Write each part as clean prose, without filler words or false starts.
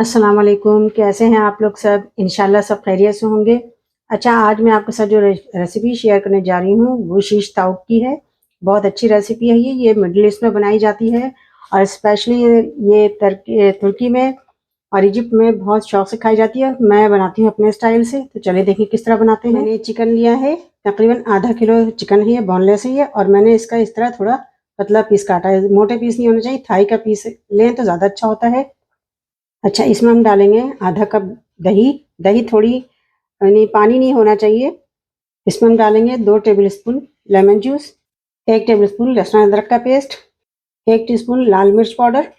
अस्सलाम वालेकुम, कैसे हैं आप लोग सब? इंशाल्लाह सब खैरियत से होंगे। अच्छा, आज मैं आपके साथ जो रेसिपी शेयर करने जा रही हूँ वो शीश ताउक की है। बहुत अच्छी रेसिपी है ये मिडल ईस्ट में बनाई जाती है और स्पेशली ये तुर्की में और इजिप्ट में बहुत शौक से खाई जाती है। मैं बनाती हूँ अपने स्टाइल से, तो चलिए देखिए किस तरह बनाते हैं। मैंने चिकन लिया है, तकरीबन आधा किलो चिकन है, बोनलेस है ये, और मैंने इसका इस तरह थोड़ा पतला पीस काटा है। मोटे पीस नहीं होने चाहिए, थाई का पीस लें तो ज़्यादा अच्छा होता है। अच्छा, इसमें हम डालेंगे आधा कप दही। दही थोड़ी यानी पानी नहीं होना चाहिए। इसमें हम डालेंगे 2 टेबलस्पून लेमन जूस, 1 टेबलस्पून लहसुन अदरक का पेस्ट, 1 टीस्पून लाल मिर्च पाउडर,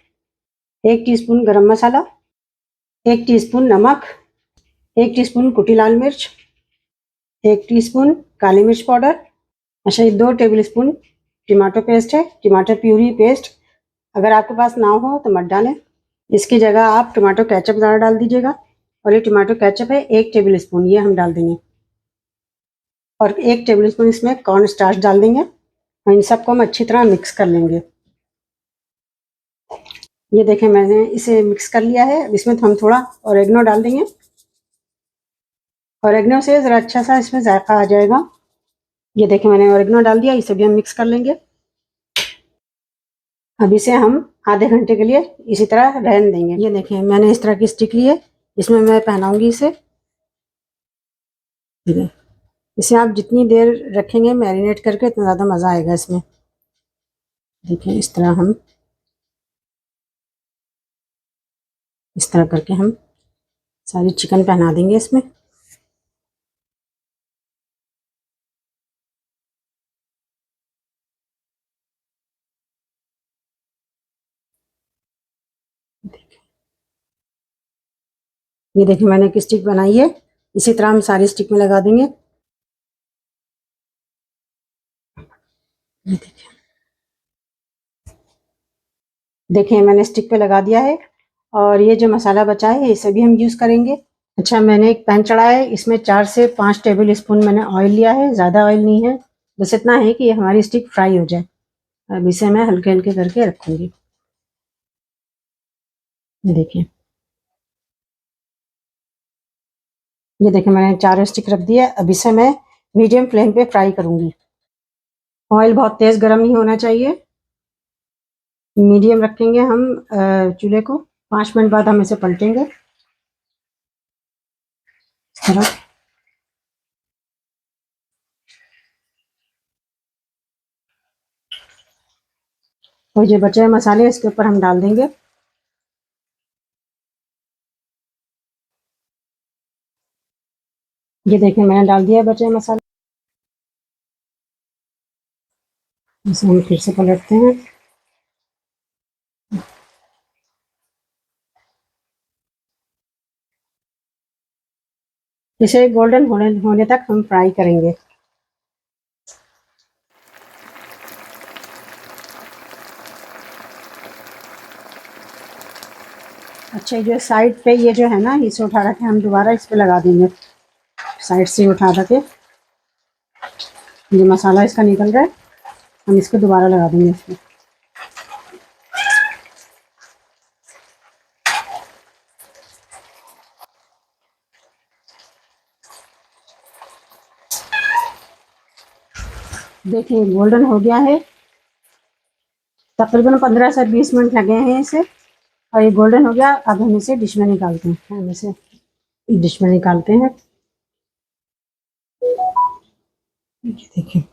1 टीस्पून गरम मसाला, 1 टीस्पून नमक, 1 टीस्पून कुटी लाल मिर्च, 1 टीस्पून काली मिर्च पाउडर। अच्छा, ये 2 टेबलस्पून टमाटो पेस्ट है, टमाटर प्यूरी पेस्ट। अगर आपके पास ना हो तो मत डालें, इसकी जगह आप टमाटो केचप ज़्यादा डाल दीजिएगा। और ये टमाटो केचप है 1 टेबलस्पून, ये हम डाल देंगे। और 1 टेबलस्पून इसमें कॉर्न स्टार्च डाल देंगे और इन सबको हम अच्छी तरह मिक्स कर लेंगे। ये देखें, मैंने इसे मिक्स कर लिया है। इसमें हम थोड़ा ऑरेगनो डाल देंगे। ऑरेगनो से ज़रा अच्छा सा इसमें जायका आ जाएगा। ये देखें, मैंने ऑरेगनो डाल दिया। इसे भी हम मिक्स कर लेंगे। अब इसे हम आधे घंटे के लिए इसी तरह रहने देंगे। ये देखें, मैंने इस तरह की स्टिक ली है, इसमें मैं पहनाऊंगी इसे। इसे आप जितनी देर रखेंगे मैरिनेट करके, उतना ज़्यादा मज़ा आएगा इसमें। देखें, इस तरह करके हम सारी चिकन पहना देंगे इसमें। ये देखिए, मैंने एक स्टिक बनाई है, इसी तरह हम सारी स्टिक में लगा देंगे। ये देखिए, मैंने स्टिक पे लगा दिया है। और ये जो मसाला बचा है इसे भी हम यूज़ करेंगे। अच्छा, मैंने एक पैन चढ़ाया है, इसमें 4 से 5 टेबल स्पून मैंने ऑयल लिया है। ज़्यादा ऑयल नहीं है, बस इतना है कि ये हमारी स्टिक फ्राई हो जाए। अब इसे मैं हल्के हल्के करके रखूँगी। ये देखिए, मैंने 4 स्टिक रख दिया। अब इसे मैं मीडियम फ्लेम पे फ्राई करूँगी। ऑयल बहुत तेज़ गर्म नहीं होना चाहिए, मीडियम रखेंगे हम चूल्हे को। 5 मिनट बाद हम इसे पलटेंगे इस तरह। और जो बचे हुए मसाले इसके ऊपर हम डाल देंगे। ये देखिए, मैंने डाल दिया बचे हुए मसाले। इसे हम फिर से पलटते हैं। इसे गोल्डन होने तक हम फ्राई करेंगे। अच्छा, जो साइड पे ये जो है ना, इसे उठा रखे हम दोबारा इस पे लगा देंगे। साइड से उठा रखे, ये मसाला इसका निकल रहा है, हम इसको दोबारा लगा देंगे इसमें। देखिए, गोल्डन हो गया है। तकरीबन 15 से 20 मिनट लगे हैं इसे, और ये गोल्डन हो गया। अब हम इसे डिश में निकालते हैं। हम इसे डिश में निकालते हैं। ये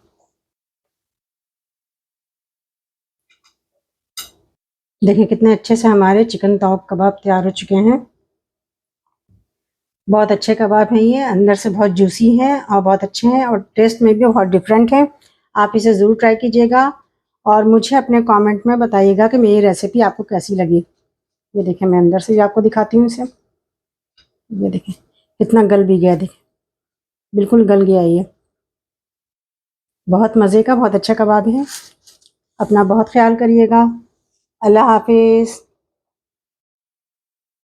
देखिए, कितने अच्छे से हमारे चिकन ताउक कबाब तैयार हो चुके हैं। बहुत अच्छे कबाब हैं ये, अंदर से बहुत जूसी हैं और बहुत अच्छे हैं, और टेस्ट में भी बहुत डिफरेंट है। आप इसे ज़रूर ट्राई कीजिएगा और मुझे अपने कमेंट में बताइएगा कि मेरी रेसिपी आपको कैसी लगी। ये देखिए, मैं अंदर से भी आपको दिखाती हूँ इसे। ये देखिए, कितना गल भी गया। देखिए, बिल्कुल गल गया ये। बहुत मज़े का, बहुत अच्छा कबाब है। अपना बहुत ख्याल करिएगा। अल्लाह हाफिज़।